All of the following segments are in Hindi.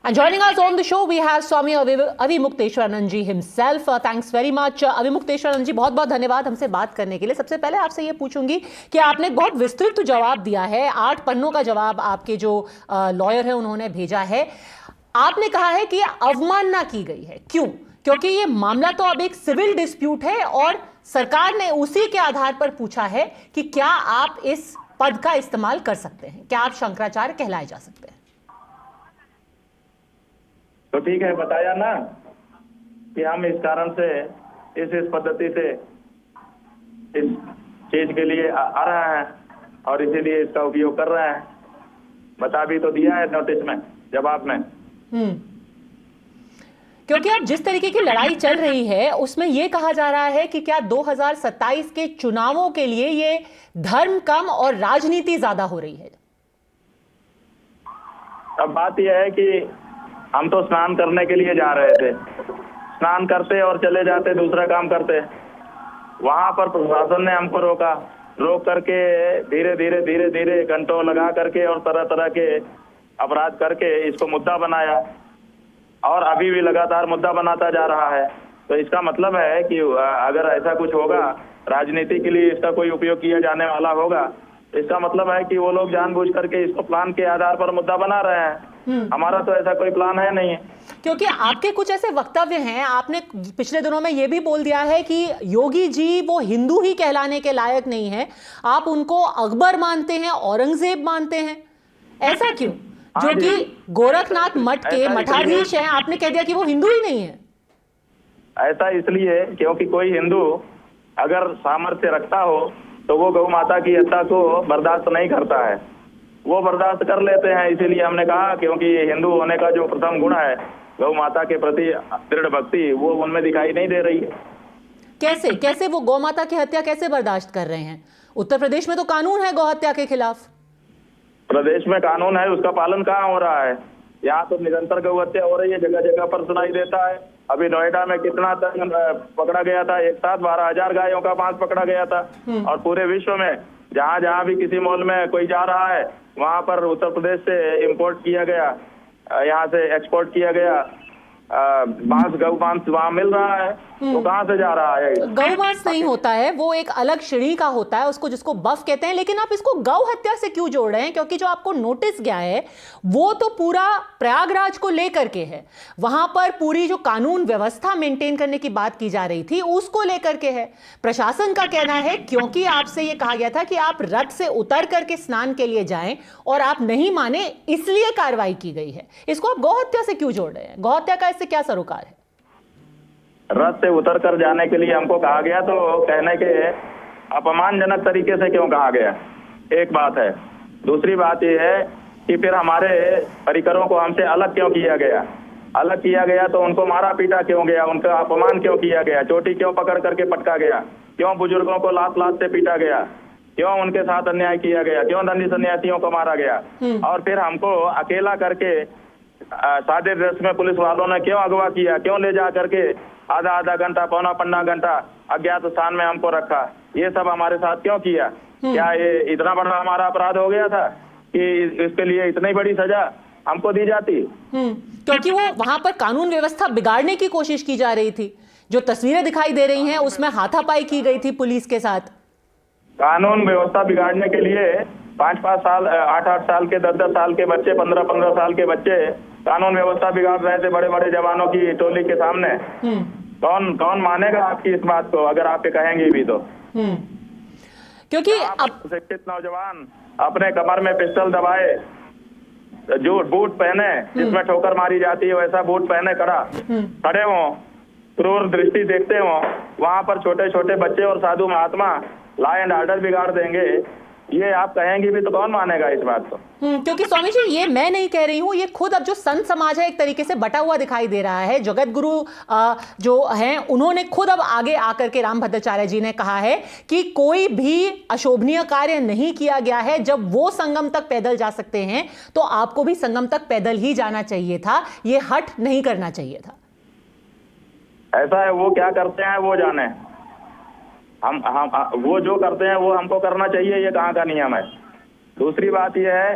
And joining us on the show, we have Swami Avimukteswaranand ji himself. Thanks very much, Avimukteswaranand ji. बहुत बहुत धन्यवाद हमसे बात करने के लिए. सबसे पहले आपसे ये पूछूंगी कि आपने बहुत विस्तृत जवाब दिया है. 8 पन्नों का जवाब आपके जो लॉयर है उन्होंने भेजा है. आपने कहा है कि अवमानना की गई है. क्यों? क्योंकि ये मामला तो अब एक सिविल डिस्प्यूट है और सरकार ने उसी के आधार पर पूछा है कि क्या आप इस पद का इस्तेमाल कर सकते हैं, क्या आप शंकराचार्य कहलाए जा सकते हैं. तो ठीक है, बताया ना कि हम इस कारण से इस पद्धति से इस चीज के लिए आ रहे हैं और इसीलिए इसका उपयोग कर रहे हैं. बता भी तो दिया है नोटिस में, जवाब में. क्योंकि अब जिस तरीके की लड़ाई चल रही है उसमें यह कहा जा रहा है कि क्या 2027 के चुनावों के लिए ये धर्म कम और राजनीति ज्यादा हो रही है. अब बात यह है कि हम तो स्नान करने के लिए जा रहे थे, स्नान करते और चले जाते, दूसरा काम करते. वहां पर प्रशासन ने हमको रोक करके धीरे धीरे घंटों लगा करके और तरह तरह के अपराध करके इसको मुद्दा बनाया और अभी भी लगातार मुद्दा बनाता जा रहा है. तो इसका मतलब है कि अगर ऐसा कुछ होगा, राजनीति के लिए इसका कोई उपयोग किया जाने वाला होगा, इसका मतलब है कि वो लोग जानबूझ करके इसको प्लान के आधार पर मुद्दा बना रहे हैं. हमारा तो ऐसा कोई प्लान है नहीं है. क्योंकि आपके कुछ ऐसे वक्तव्य हैं, आपने पिछले दिनों में यह भी बोल दिया है कि योगी जी वो हिंदू ही कहलाने के लायक नहीं है, आप उनको अकबर मानते हैं, औरंगजेब मानते हैं. ऐसा क्यों? जो कि गोरखनाथ मठ के मठाधीश हैं, आपने कह दिया कि वो हिंदू ही नहीं है. ऐसा इसलिए क्योंकि कोई हिंदू अगर सामर्थ्य रखता हो तो वो गौ माता की हत्या को बर्दाश्त नहीं करता है, वो बर्दाश्त कर लेते हैं. इसीलिए हमने कहा क्योंकि हिंदू होने का जो प्रथम गुण है गौ माता के प्रति दृढ़ भक्ति, वो उनमें दिखाई नहीं दे रही है. कैसे वो गौ माता की हत्या कैसे बर्दाश्त कर रहे हैं? उत्तर प्रदेश में तो कानून है गौ हत्या के खिलाफ. प्रदेश में कानून है, उसका पालन कहाँ हो रहा है? यहाँ तो निरंतर गौ हत्या हो रही है, जगह जगह पर सुनाई देता है. अभी नोएडा में कितना पकड़ा गया था, एक साथ 12,000 गायों का मांस पकड़ा गया था. और पूरे विश्व में जहाँ भी किसी मॉल में कोई जा रहा है वहां पर उत्तर प्रदेश से इंपोर्ट किया गया, यहाँ से एक्सपोर्ट किया गया मांस, गौ मांस वहां मिल रहा है. तो कहाँ से जा रहा है? गौ मांस नहीं होता है, वो एक अलग श्रेणी का होता है, उसको जिसको बफ कहते हैं. लेकिन आप इसको गौ हत्या से क्यों जोड़ रहे हैं? क्योंकि जो आपको नोटिस गया है वो तो पूरा प्रयागराज को लेकर के है, वहां पर पूरी जो कानून व्यवस्था मेंटेन करने की बात की जा रही थी उसको लेकर के है. प्रशासन का कहना है क्योंकि आपसे ये कहा गया था कि आप रथ से उतर करके स्नान के लिए जाएं और आप नहीं माने, इसलिए कार्रवाई की गई है. इसको आप गौ हत्या से क्यों जोड़ रहे हैं? गौ हत्या का इससे क्या सरोकार है? रथ से उतर कर जाने के लिए हमको कहा गया, तो कहने के अपमानजनक तरीके से क्यों कहा गया, एक बात है. दूसरी बात यह है कि फिर हमारे परिकरों को हमसे अलग क्यों किया गया? अलग किया गया तो उनको मारा पीटा क्यों गया, उनका अपमान क्यों किया गया, चोटी क्यों पकड़ करके पटका गया, क्यों बुजुर्गों को लात से पीटा गया, क्यों उनके साथ अन्याय किया गया, क्यों दंडी सन्यासियों को मारा गया. और फिर हमको अकेला करके सादे ड्रेस में पुलिस वालों ने क्यों अगवा किया, क्यों ले जा करके आधा घंटा, पौना घंटा अज्ञात स्थान में हमको रखा. ये सब हमारे साथ क्यों किया? क्या ये इतना बड़ा हमारा अपराध हो गया था कि इसके लिए इतनी बड़ी सजा हमको दी जाती? क्योंकि वो वहां पर कानून व्यवस्था बिगाड़ने की कोशिश की जा रही थी. जो तस्वीरें दिखाई दे रही हैं उसमें हाथापाई की गई थी पुलिस के साथ. कानून व्यवस्था बिगाड़ने के लिए 5-5 साल, 8-8 साल के, 10-10 साल के बच्चे, 15-15 साल के बच्चे कानून व्यवस्था बिगाड़ रहे थे बड़े बड़े जवानों की टोली के सामने. कौन मानेगा आपकी इस बात को, अगर आप कहेंगे भी तो? क्योंकि अब शिक्षित नौजवान अपने कमर में पिस्टल दबाए, जो बूट पहने जिसमें ठोकर मारी जाती है वैसा बूट पहने खड़े हों, क्रूर दृष्टि देखते हों, वहां पर छोटे छोटे बच्चे और साधु महात्मा लॉ एंड ऑर्डर बिगाड़ देंगे, ये आप कहेंगे भी तो कौन मानेगा इस बात को? क्योंकि स्वामी जी ये मैं नहीं कह रही हूं, ये खुद अब जो संत समाज है एक तरीके से बटा हुआ दिखाई दे रहा है. जगत गुरु जो हैं उन्होंने खुद अब आगे आकर के रामभद्राचार्य जी ने कहा है कि कोई भी अशोभनीय कार्य नहीं किया गया है. जब वो संगम तक पैदल जा सकते हैं तो आपको भी संगम तक पैदल ही जाना चाहिए था, ये हट नहीं करना चाहिए था. ऐसा है, वो क्या करते हैं वो जाने. हम वो जो करते हैं वो हमको करना चाहिए, ये कहाँ का नियम है? दूसरी बात यह है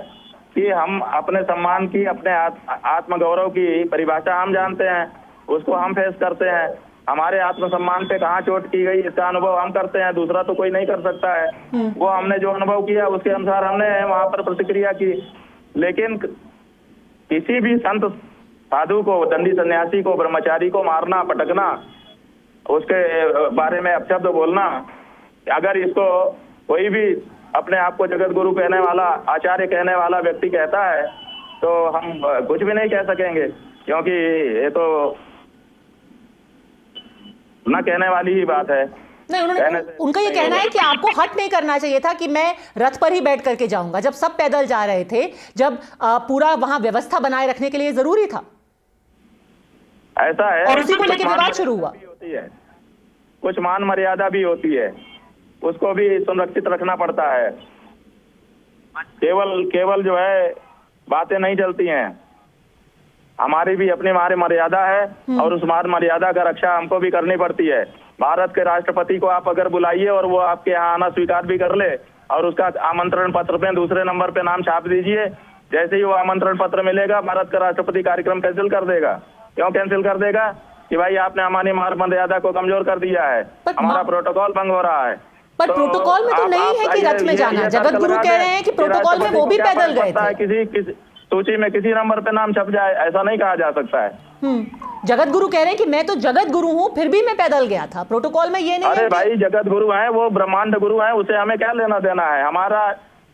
कि हम अपने सम्मान की, अपने आत्मगौरव की परिभाषा हम जानते हैं, उसको हम फेस करते हैं। हमारे आत्मसम्मान पे कहाँ चोट की गई इसका अनुभव हम करते हैं, दूसरा तो कोई नहीं कर सकता है। वो हमने जो अनुभव किया उसके अनुसार हमने वहां पर प्रतिक्रिया की। लेकिन किसी भी संत साधु को, दंडी सन्यासी को, ब्रह्मचारी को मारना, पटकना, उसके बारे में अपशब्द बोलना, अगर इसको कोई भी अपने आप को जगत गुरु कहने वाला, आचार्य कहने वाला व्यक्ति कहता है तो हम कुछ भी नहीं कह सकेंगे, क्योंकि ये तो न कहने वाली ही बात है। नहीं, उनका ये कहना है कि आपको हट नहीं करना चाहिए था, कि मैं रथ पर ही बैठ करके जाऊंगा। जब सब पैदल जा रहे थे, जब पूरा वहां व्यवस्था बनाए रखने के लिए जरूरी था, ऐसा है। और उसी को लेकर विवाद शुरू हुआ। कुछ मान मर्यादा भी होती है, उसको भी संरक्षित रखना पड़ता है। केवल जो है बातें नहीं चलती हैं, हमारी भी अपनी मर्यादा है, और उस मर्यादा का रक्षा हमको भी करनी पड़ती है। भारत के राष्ट्रपति को आप अगर बुलाइए और वो आपके यहाँ आना स्वीकार भी कर ले, और उसका आमंत्रण पत्र पे दूसरे नंबर पे नाम छाप दीजिए, जैसे ही वो आमंत्रण पत्र मिलेगा भारत का राष्ट्रपति कार्यक्रम कैंसिल कर देगा। क्यों कैंसिल कर देगा? कि भाई आपने हमारी मर्यादा को कमजोर कर दिया है, हमारा प्रोटोकॉल भंग हो रहा है। पर प्रोटोकॉल में तो नहीं है कि रथ में जाना। जगत गुरु कह रहे हैं कि प्रोटोकॉल में वो भी पैदल गए थे। किसी सूची में किसी नंबर पे नाम छप जाए, ऐसा नहीं कहा जा सकता है। जगत गुरु कह रहे हैं कि मैं तो जगत गुरु हूँ, फिर भी मैं पैदल गया था। प्रोटोकॉल में ये नहीं है। अरे भाई, जगत गुरु है, वो ब्रह्मांड गुरु है, उसे हमें क्या लेना देना है?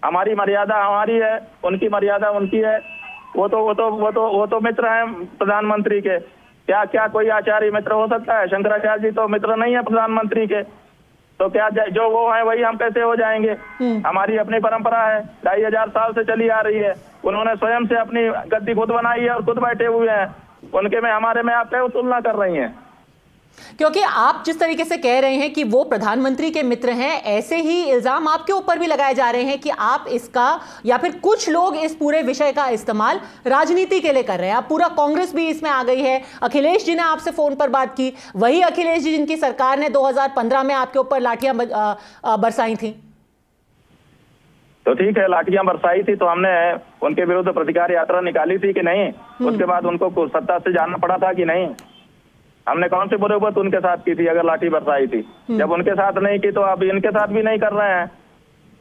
हमारी मर्यादा हमारी है, उनकी मर्यादा उनकी है। वो तो मित्र हैं प्रधानमंत्री के। क्या कोई आचार्य मित्र हो सकता है? शंकराचार्य जी तो मित्र नहीं है प्रधानमंत्री के, तो क्या जो वो है वही हम कैसे हो जाएंगे? हमारी अपनी परंपरा है, 2500 साल से चली आ रही है। उन्होंने स्वयं से अपनी गद्दी खुद बनाई है और खुद बैठे हुए हैं। उनके में हमारे में आप क्या तुलना कर रही हैं? क्योंकि आप जिस तरीके से कह रहे हैं कि वो प्रधानमंत्री के मित्र हैं, ऐसे ही इल्जाम आपके ऊपर भी लगाए जा रहे हैं कि आप इसका, या फिर कुछ लोग इस पूरे विषय का इस्तेमाल राजनीति के लिए कर रहे हैं। अब पूरा कांग्रेस भी इसमें आ गई है। अखिलेश जी ने आपसे फोन पर बात की, वही अखिलेश जी जिनकी सरकार ने 2015 में आपके ऊपर लाठियां बरसाई थी। तो ठीक है, लाठियां बरसाई थी तो हमने उनके विरुद्ध प्रतिकार यात्रा निकाली थी कि नहीं? उसके बाद उनको सत्ता से जाना पड़ा था कि नहीं? हमने कौन सी बुराई उनके साथ की थी अगर लाठी बरसाई थी? जब उनके साथ नहीं की तो अब इनके साथ भी नहीं कर रहे हैं।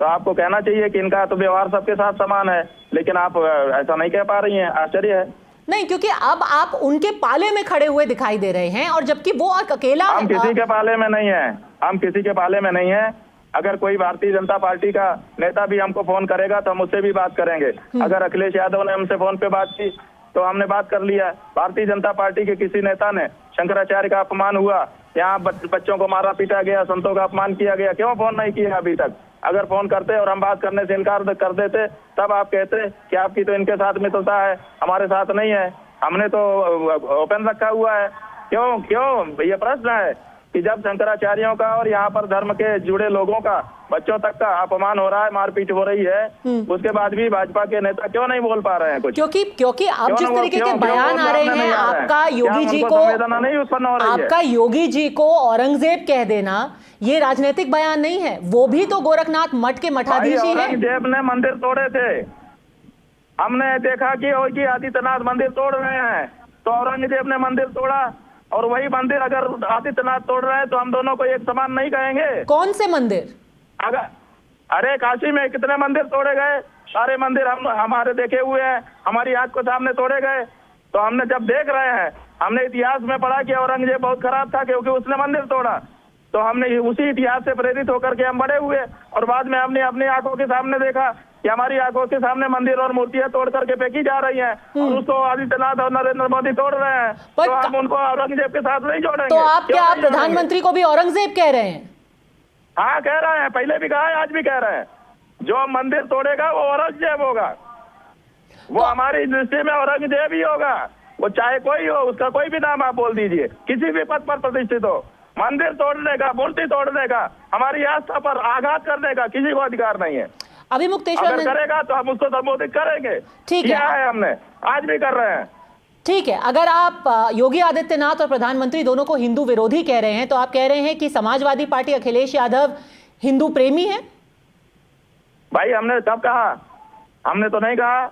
तो आपको कहना चाहिए कि इनका तो व्यवहार सबके साथ समान है, लेकिन आप ऐसा नहीं कह पा रही हैं। आश्चर्य है। नहीं, क्योंकि अब आप उनके पाले में खड़े हुए दिखाई दे रहे हैं, और जबकि वो अकेला। हम किसी के पाले में नहीं है, हम किसी के पाले में नहीं है। अगर कोई भारतीय जनता पार्टी का नेता भी हमको फोन करेगा तो हम उससे भी बात करेंगे। अगर अखिलेश यादव ने हमसे फोन पे बात की तो हमने बात कर लिया। भारतीय जनता पार्टी के किसी नेता ने, शंकराचार्य का अपमान हुआ, यहाँ बच्चों को मारा पीटा गया, संतों का अपमान किया गया, क्यों फोन नहीं किया अभी तक? अगर फोन करते और हम बात करने से इनकार कर देते तब आप कहते कि आपकी तो इनके साथ मित्रता है, हमारे साथ नहीं है। हमने तो ओपन रखा हुआ है। क्यों ये प्रश्न है कि जब शंकराचार्यों का और यहाँ पर धर्म के जुड़े लोगों का, बच्चों तक का अपमान हो रहा है, मारपीट हो रही है, उसके बाद भी भाजपा के नेता क्यों नहीं बोल पा रहे हैं कुछ? क्योंकि आप जिस तरीके के बयान आ रहे हैं, आपका योगी जी को औरंगजेब कह देना ये राजनीतिक बयान नहीं है। वो भी तो गोरखनाथ मठ के मठाधीश ही है। औरंगजेब ने मंदिर तोड़े थे, हमने देखा कि योगी आदित्यनाथ मंदिर तोड़ रहे हैं, तो औरंगजेब ने मंदिर तोड़ा और वही मंदिर अगर आदित्यनाथ तोड़ रहे हैं तो हम दोनों को एक समान नहीं कहेंगे। कौन से मंदिर? अरे काशी में कितने मंदिर तोड़े गए? सारे मंदिर हमारे देखे हुए हैं, हमारी आंख को सामने तोड़े गए। तो हमने जब देख रहे हैं, हमने इतिहास में पढ़ा कि औरंगजेब बहुत खराब था क्योंकि उसने मंदिर तोड़ा, तो हमने उसी इतिहास से प्रेरित होकर के हम बड़े हुए, और बाद में हमने अपनी आंखों के सामने देखा कि हमारी आंखों के सामने मंदिर और मूर्तियां तोड़ करके फेंकी जा रही हैं, और उसको आदित्यनाथ और नरेंद्र मोदी तोड़ रहे हैं। तो हम उनको औरंगजेब के साथ नहीं जोड़ेंगे। तो आप क्या प्रधानमंत्री को भी औरंगजेब कह रहे हैं? हाँ, कह रहे हैं, पहले भी कहा है, आज भी कह रहे हैं। जो मंदिर तोड़ेगा वो औरंगजेब होगा, वो हमारी दृष्टि में औरंगजेब ही होगा। वो चाहे कोई हो, उसका कोई भी नाम आप बोल दीजिए, किसी भी पद पर प्रतिष्ठित हो। मंदिर तोड़ने का, मूर्ति तोड़ने का, हमारी आस्था पर आघात करने का किसी को अधिकार नहीं है। अभिमुक्तेश्वर करेगा तो हम उसको संबोधित करेंगे। ठीक है, हमने आज भी कर रहे हैं। ठीक है, अगर आप योगी आदित्यनाथ और प्रधानमंत्री दोनों को हिंदू विरोधी कह रहे हैं, तो आप कह रहे हैं कि समाजवादी पार्टी अखिलेश यादव हिंदू प्रेमी है? भाई हमने कब कहा? हमने तो नहीं कहा।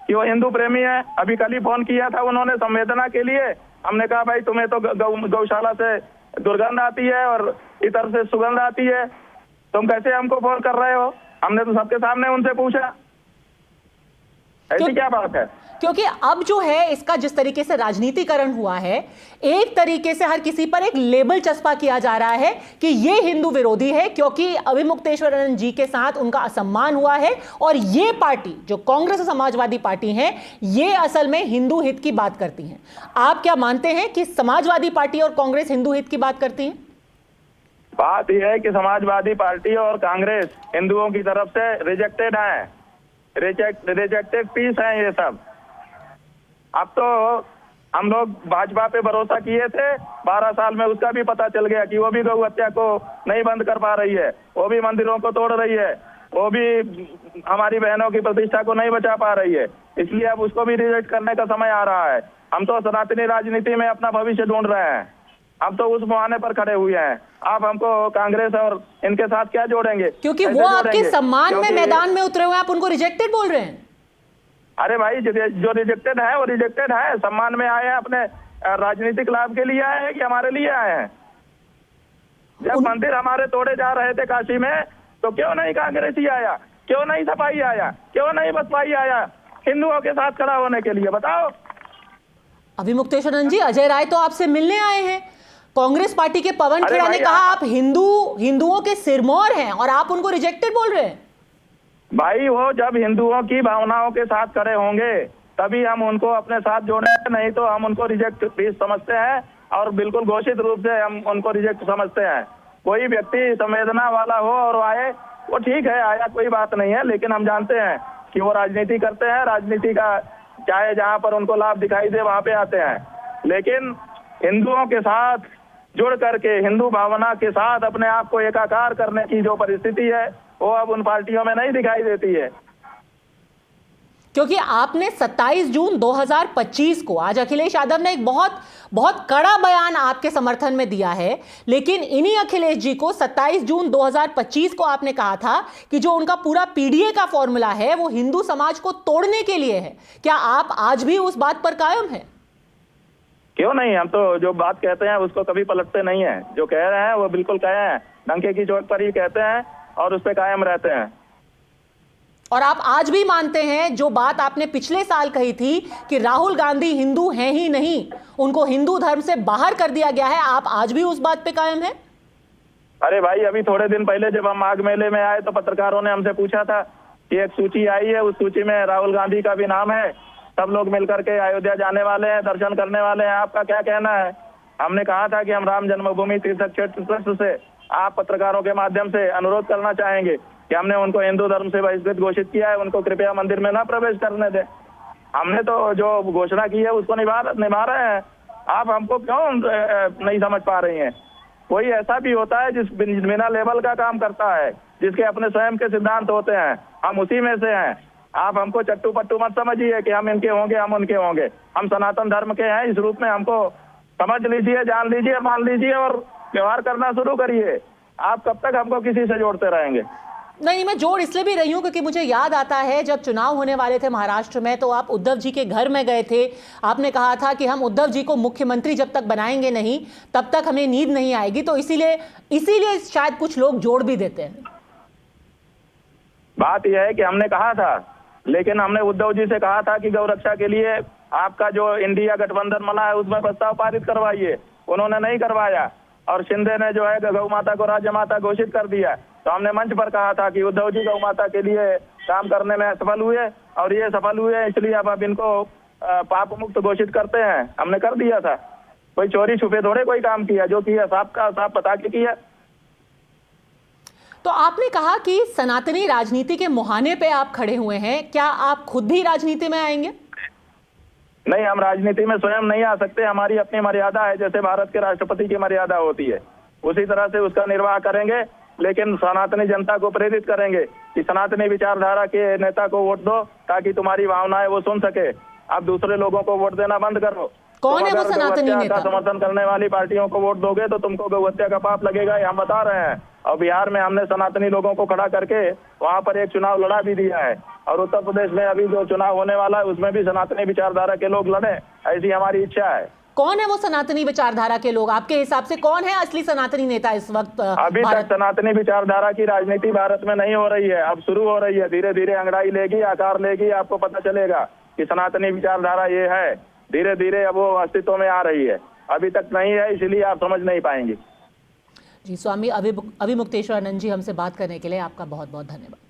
कि वो हिंदू प्रेमी है। अभी कल ही फोन किया था उन्होंने संवेदना के लिए। हमने कहा भाई तुम्हें तो गौशाला से दुर्गंध आती है और इतर से सुगंध आती है, तुम कैसे हमको फोन कर रहे हो? हमने तो सबके सामने उनसे पूछा, ऐसी क्या बात है? क्योंकि अब जो है इसका जिस तरीके से राजनीतिकरण हुआ है, एक तरीके से हर किसी पर एक लेबल चस्पा किया जा रहा है कि ये हिंदू विरोधी है क्योंकि अभिमुक्तेश्वरानंद जी के साथ उनका असम्मान हुआ है, और ये पार्टी जो कांग्रेस और समाजवादी पार्टी है ये असल में हिंदू हित की बात करती हैं। आप क्या मानते हैं कि समाजवादी पार्टी और कांग्रेस हिंदू हित की बात करती हैं? बात यह है कि समाजवादी पार्टी और कांग्रेस हिंदुओं की तरफ से रिजेक्टेड है, रिजेक्टेड पीस है ये सब। अब तो हम लोग भाजपा पे भरोसा किए थे, 12 साल में उसका भी पता चल गया कि वो भी गौ हत्या को नहीं बंद कर पा रही है, वो भी मंदिरों को तोड़ रही है, वो भी हमारी बहनों की प्रतिष्ठा को नहीं बचा पा रही है। इसलिए अब उसको भी रिजेक्ट करने का समय आ रहा है। हम तो सनातनी राजनीति में अपना भविष्य ढूंढ रहे हैं, हम तो उस मुहाने पर खड़े हुए हैं। आप हमको कांग्रेस और इनके साथ क्या जोड़ेंगे? क्योंकि वो आपके सम्मान में मैदान में उतरे हुए हैं, आप उनको रिजेक्टेड बोल रहे हैं। अरे भाई जो रिजेक्टेड है वो रिजेक्टेड है, सम्मान में आए हैं, अपने राजनीतिक लाभ के लिए आए हैं कि हमारे लिए आए हैं? जब मंदिर हमारे तोड़े जा रहे थे काशी में, तो क्यों नहीं कांग्रेसी आया, क्यों नहीं सपाई आया, क्यों नहीं बसपाई आया हिंदुओं के साथ खड़ा होने के लिए? बताओ। अभिमुक्तेश्वरानंद जी, अजय राय तो आपसे मिलने आए हैं। कांग्रेस पार्टी के पवन खेड़ा ने कहा आप हिंदुओं के सिरमौर हैं और आप उनको रिजेक्टेड बोल रहे हैं। भाई वो जब हिंदुओं की भावनाओं के साथ खड़े होंगे तभी हम उनको अपने साथ जोड़ेंगे, नहीं तो हम उनको रिजेक्ट पीस समझते हैं और बिल्कुल घोषित रूप से हम उनको रिजेक्ट समझते हैं। कोई व्यक्ति संवेदना वाला हो और आए, वो ठीक है, आया, कोई बात नहीं है, लेकिन हम जानते हैं कि वो राजनीति करते हैं, राजनीति का चाहे जहां पर उनको लाभ दिखाई दे वहां पे आते हैं। लेकिन हिंदुओं के साथ जुड़ करके हिंदू भावना के साथ अपने आप को एकाकार करने की जो परिस्थिति है वो अब उन पार्टियों में नहीं दिखाई देती है। क्योंकि आपने 27 जून 2025 को, आज अखिलेश यादव ने एक बहुत कड़ा बयान आपके समर्थन में दिया है, लेकिन इन्हीं अखिलेश जी को 27 जून 2025 को आपने कहा था कि जो उनका पूरा पीडीए का फॉर्मूला है वो हिंदू समाज को तोड़ने के लिए है। क्या आप आज भी उस बात पर कायम हैं? क्यों नहीं, हम तो जो बात कहते हैं उसको कभी पलटते नहीं है। जो कह रहे हैं वो बिल्कुल कहे हैं, डंके की चोट पर ही कहते हैं और उस पर कायम रहते हैं। और आप आज भी मानते हैं जो बात आपने पिछले साल कही थी कि राहुल गांधी हिंदू हैं ही नहीं, उनको हिंदू धर्म से बाहर कर दिया गया है, आप आज भी उस बात पे कायम हैं? अरे भाई, अभी थोड़े दिन पहले जब हम माघ मेले में आए तो पत्रकारों ने हमसे पूछा था कि एक सूची आई है, उस सूची में राहुल गांधी का भी नाम है, सब लोग मिलकर के अयोध्या जाने वाले हैं, दर्शन करने वाले हैं, आपका क्या कहना है? हमने कहा था कि हम राम जन्मभूमि तीर्थ क्षेत्र ट्रस्ट से आप पत्रकारों के माध्यम से अनुरोध करना चाहेंगे कि हमने उनको हिंदू धर्म से बहिष्कृत घोषित किया है, उनको कृपया मंदिर में ना प्रवेश करने दें। हमने तो जो घोषणा की है उसको निभा रहे हैं। आप हमको क्यों नहीं समझ पा रही हैं? कोई ऐसा भी होता है जिस बिना लेवल का काम करता है, जिसके अपने स्वयं के सिद्धांत होते हैं, हम उसी में से हैं। आप हमको चट्टू पट्टू मत समझिए कि हम इनके होंगे, हम उनके होंगे। हम सनातन धर्म के हैं, इस रूप में हमको समझ लीजिए, जान लीजिए, मान लीजिए और व्यवहार करना शुरू करिए। आप कब तक हमको किसी से जोड़ते रहेंगे? नहीं, मैं जोड़ इसलिए भी रही हूं क्योंकि मुझे याद आता है जब चुनाव होने वाले थे महाराष्ट्र में, तो आप उद्धव जी के घर में गए थे। आपने कहा था कि हम उद्धव जी को मुख्यमंत्री जब तक बनाएंगे नहीं तब तक हमें नींद नहीं आएगी, तो इसीलिए शायद कुछ लोग जोड़ भी देते हैं। बात यह है कि हमने कहा था, लेकिन हमने उद्धव जी से कहा था कि गौ रक्षा के लिए आपका जो इंडिया गठबंधन बना है उसमें प्रस्ताव पारित करवाइए, उन्होंने नहीं करवाया। और शिंदे ने जो है गौ माता को राज्य माता घोषित कर दिया। तो हमने मंच पर कहा था कि उद्धव जी गौ माता के लिए काम करने में सफल हुए और ये सफल हुए, इसलिए अब इनको पाप मुक्त घोषित करते हैं। हमने कर दिया था, कोई चोरी छुपे थोड़े कोई काम किया, जो किया साफ का साफ बता के किया। तो आपने कहा कि सनातनी राजनीति के मुहाने पे आप खड़े हुए हैं, क्या आप खुद भी राजनीति में आएंगे? नहीं, हम राजनीति में स्वयं नहीं आ सकते, हमारी अपनी मर्यादा है। जैसे भारत के राष्ट्रपति की मर्यादा होती है उसी तरह से उसका निर्वाह करेंगे, लेकिन सनातनी जनता को प्रेरित करेंगे कि सनातनी विचारधारा के नेता को वोट दो ताकि तुम्हारी भावनाएं वो सुन सके। आप दूसरे लोगों को वोट देना बंद करो। कौन है वो सनातनी नेता? समर्थन करने वाली पार्टियों को वोट दोगे तो तुमको गौ हत्या का पाप लगेगा, ये हम बता रहे हैं। और बिहार में हमने सनातनी लोगों को खड़ा करके वहां पर एक चुनाव लड़ा भी दिया है, और उत्तर प्रदेश में अभी जो चुनाव होने वाला है उसमें भी सनातनी विचारधारा के लोग लड़े, ऐसी हमारी इच्छा है। कौन है वो सनातनी विचारधारा के लोग आपके हिसाब से? कौन है असली सनातनी नेता इस वक्त अभी तक सनातनी विचारधारा की राजनीति भारत में नहीं हो रही है, अब शुरू हो रही है, धीरे धीरे अंगड़ाई लेगी, आकार लेगी, आपको पता चलेगा कि सनातनी विचारधारा ये है। धीरे धीरे अब वो अस्तित्व में आ रही है, अभी तक नहीं है, इसलिए आप समझ नहीं पाएंगे। जी, स्वामी अभिमुक्तेश्वर आनंद जी, हमसे बात करने के लिए आपका बहुत बहुत धन्यवाद।